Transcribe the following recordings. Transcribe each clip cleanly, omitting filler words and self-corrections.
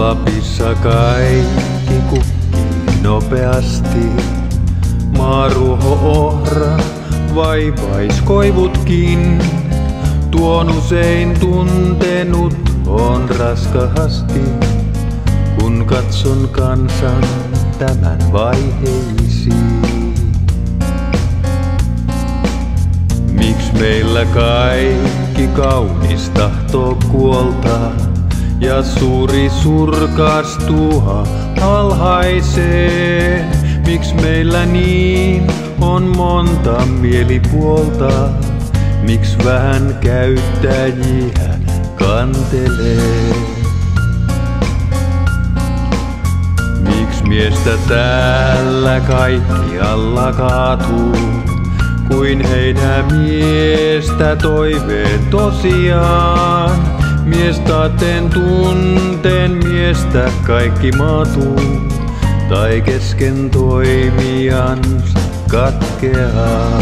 Lapissa kaikki kukkii nopeasti. Maaruoho, ohra, vaivaiskoivutkin. Tuon usein tuntenut on raskahasti, kun katson kansan tämän vaiheisiin. Miks meillä kaikki kaunis tahtoo kuoltaa ja suuri surkastuu alhaiseen? Miks meillä niin on monta mielipuolta? Miks vähän käyttäjiä kantelee? Miks miestä täällä kaikkialla kaatuu, kuin heidän miestä toiveen tosiaan? Miestaaten tunteen miestä kaikki maatuu, tai kesken toimijansa katkeaa.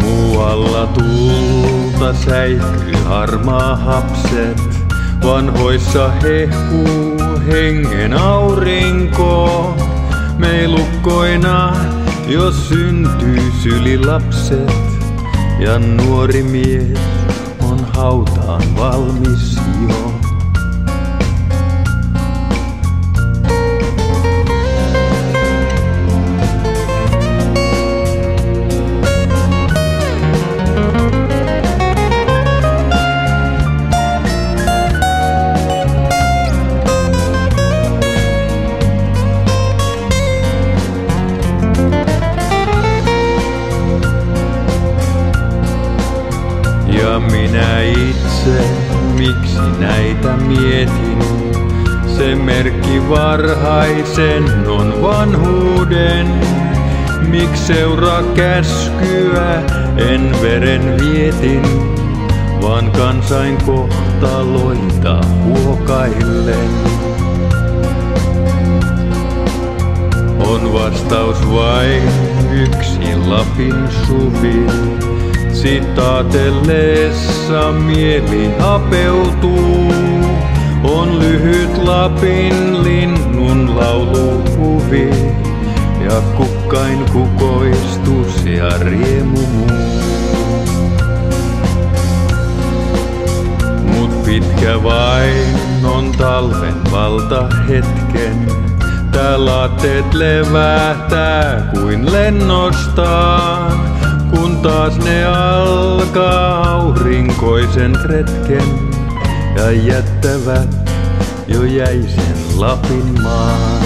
Muualla tulta säihkyy harmaa hapset, vanhoissa hehkuu hengen aurinko. Meilukkoina jos syntyy sylilapset, ja nuori mies on hautaan valmis jo. Ja minä itse, miksi näitä mietin? Se merkki varhaisen on vanhuuden. Miksi seuraa käskyä en veren vietin, vaan kansain kohtaloita huokaillen? On vastaus vain yksi Lapin suvi. Sitaatellessa mieli hapeutuu. On lyhyt Lapin linnun laulukuvi, ja kukkain kukoistus ja riemu muu. Mut pitkä vain on talven valtahetken. Tää laatteet levähtää kuin lennostaan, kun taas ne alkaa aurinkoisen retken ja jättävät jo jäisen Lapin maan.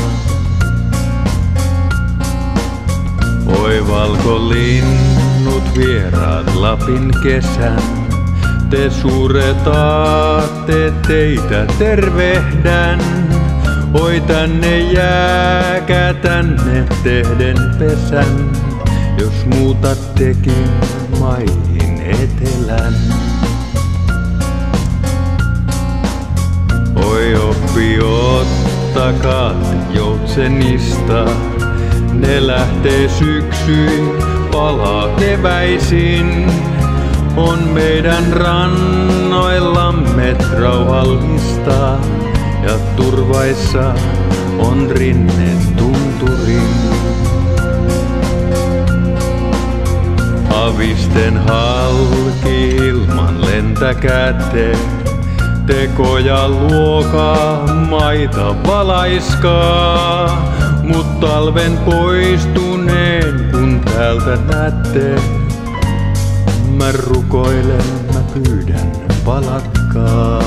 Oi valkolinnut vieraat Lapin kesän, te suuretaatte teitä tervehdän. Oi tänne jääkä tänne tehden pesän, jos muutattekin maihin etelän. Oi oppi ottakaa joutsenista, ne lähtee syksyin, palaa keväisin. On meidän rannoillamme rauhallista, ja turvaissa on rinne tunturin. Avisten halki ilman lentäkäätte, tekoja luokaa, maita valaiskaa. Mut talven poistuneen kun täältä näette, mä rukoilen, mä pyydän palatkaa.